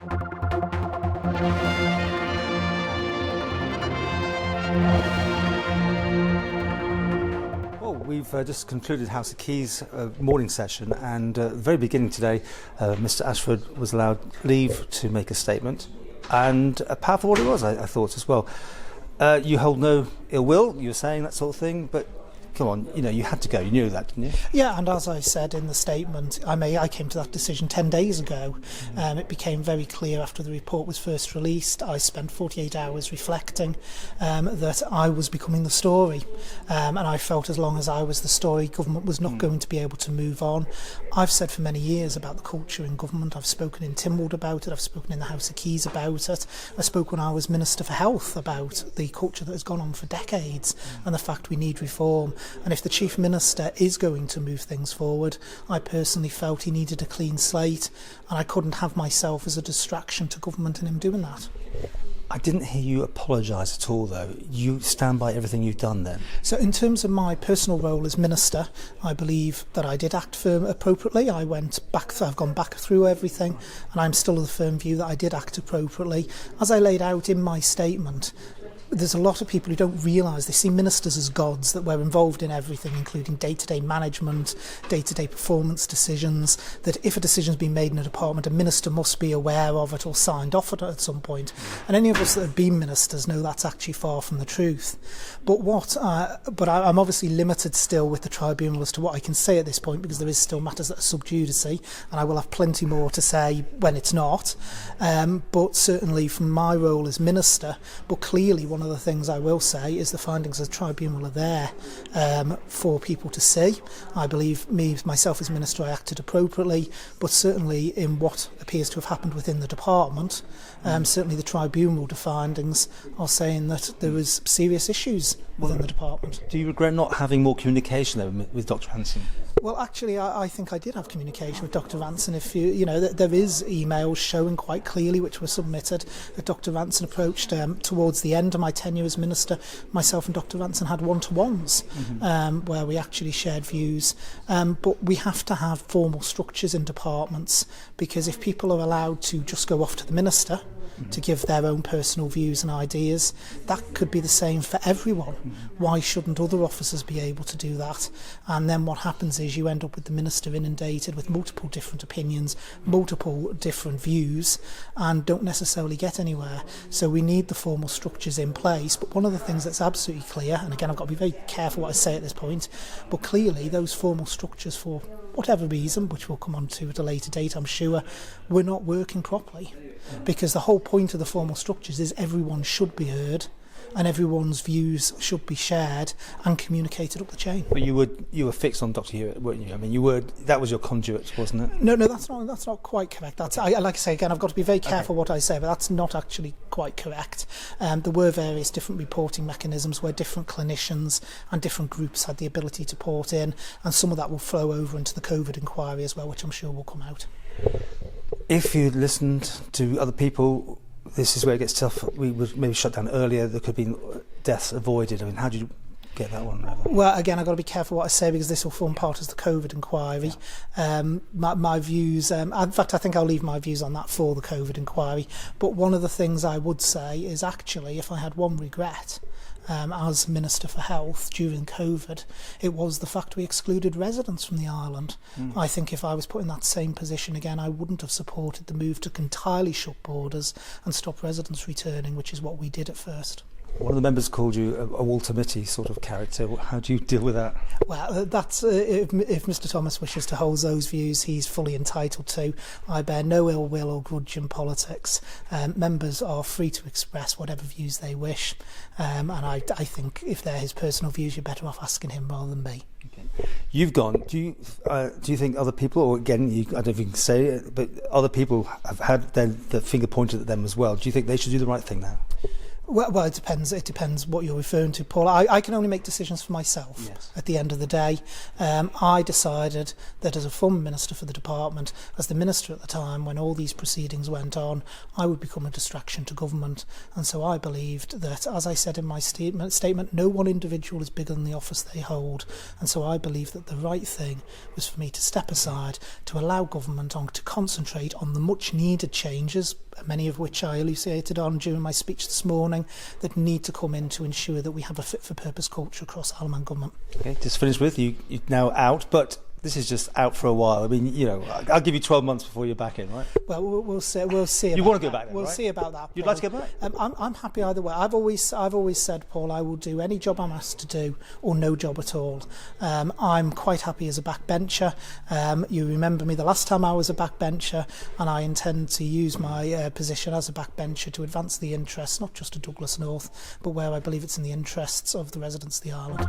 Well, we've just concluded House of Keys morning session, and at the very beginning today, Mr Ashford was allowed leave to make a statement, and powerful what it was, I thought as well. You hold no ill will, you were saying that sort of thing, but come on, you had to go. You knew that, didn't you? Yeah, and as I said in the statement, I came to that decision 10 days ago. It became very clear after the report was first released. I spent 48 hours reflecting that I was becoming the story. And I felt as long as I was the story, government was not going to be able to move on. I've said for many years about the culture in government. I've spoken in Tynwald about it. I've spoken in the House of Keys about it. I spoke when I was Minister for Health about the culture that has gone on for decades and the fact we need reform. And if the Chief Minister is going to move things forward, I personally felt he needed a clean slate, and I couldn't have myself as a distraction to government in him doing that. I didn't hear you apologise at all, though. You stand by everything you've done then? So in terms of my personal role as Minister, I believe that I did act firm appropriately. I've gone back through everything, and I'm still of the firm view that I did act appropriately. As I laid out in my statement, there's a lot of people who don't realise, they see ministers as gods, that we're involved in everything, including day-to-day management, day-to-day performance decisions, that if a decision's been made in a department, a minister must be aware of it or signed off it at some point. And any of us that have been ministers know that's actually far from the truth. But I'm obviously limited still with the tribunal as to what I can say at this point, because there is still matters that are sub judice, and I will have plenty more to say when it's not. But certainly from my role as minister, but clearly one of the things I will say is the findings of the tribunal are there for people to see. I believe myself as minister, I acted appropriately, but certainly in what appears to have happened within the department, certainly the tribunal findings are saying that there was serious issues within the department. Do you regret not having more communication there with Dr Ranson? Well, actually, I think I did have communication with Dr Ranson. If there is emails showing quite clearly, which were submitted, that Dr Ranson approached towards the end of my tenure as minister. Myself and Dr Ranson had one-to-ones where we actually shared views. But we have to have formal structures in departments, because if people are allowed to just go off to the minister to give their own personal views and ideas, that could be the same for everyone. Why shouldn't other officers be able to do that? And then what happens is you end up with the minister inundated with multiple different opinions, multiple different views, and don't necessarily get anywhere. So we need the formal structures in place. But one of the things that's absolutely clear, and again I've got to be very careful what I say at this point, but clearly those formal structures, for whatever reason, which we'll come on to at a later date I'm sure, were not working properly. Because the whole point of the formal structures is everyone should be heard and everyone's views should be shared and communicated up the chain. But you were fixed on Dr Hewitt, weren't you? I mean, that was your conduit, wasn't it? No, that's not quite correct. Like I say again, I've got to be very careful what I say, but that's not actually quite correct. There were various different reporting mechanisms where different clinicians and different groups had the ability to report in, and some of that will flow over into the COVID inquiry as well, which I'm sure will come out. If you'd listened to other people, this is where it gets tough. We would maybe shut down earlier. There could have been deaths avoided. I mean, how did you get that one over? Well, again, I've got to be careful what I say, because this will form part of the COVID inquiry. My views, in fact, I think I'll leave my views on that for the COVID inquiry. But one of the things I would say is, actually, if I had one regret, as Minister for Health during COVID, it was the fact we excluded residents from the island. I think if I was put in that same position again, I wouldn't have supported the move to entirely shut borders and stop residents returning, which is what we did at first. One of the members called you a Walter Mitty sort of character. How do you deal with that? Well, that's if Mr Thomas wishes to hold those views, he's fully entitled to. I bear no ill will or grudge in politics. Members are free to express whatever views they wish, and I think if they're his personal views, you're better off asking him rather than me. Okay. You've gone. Do you think other people, or again, I don't know if you can say it, but other people have had the finger pointed at them as well? Do you think they should do the right thing now? Well, it depends. It depends what you're referring to, Paul. I can only make decisions for myself. Yes. At the end of the day. I decided that as a former minister for the department, as the minister at the time when all these proceedings went on, I would become a distraction to government. And so I believed that, as I said in my statement, no one individual is bigger than the office they hold. And so I believed that the right thing was for me to step aside, to allow government to concentrate on the much needed changes many of which I elucidated on during my speech this morning, that need to come in to ensure that we have a fit-for-purpose culture across Isle of Man government. Okay, just finished with you're now out, but this is just out for a while. I mean, I'll give you 12 months before you're back in, right? Well, we'll see. We'll see. You want to go back then, We'll right? see about that. Paul. You'd like to go back? I'm happy either way. I've always said, Paul, I will do any job I'm asked to do, or no job at all. I'm quite happy as a backbencher. You remember me the last time I was a backbencher, and I intend to use my position as a backbencher to advance the interests, not just of Douglas North, but where I believe it's in the interests of the residents of the island.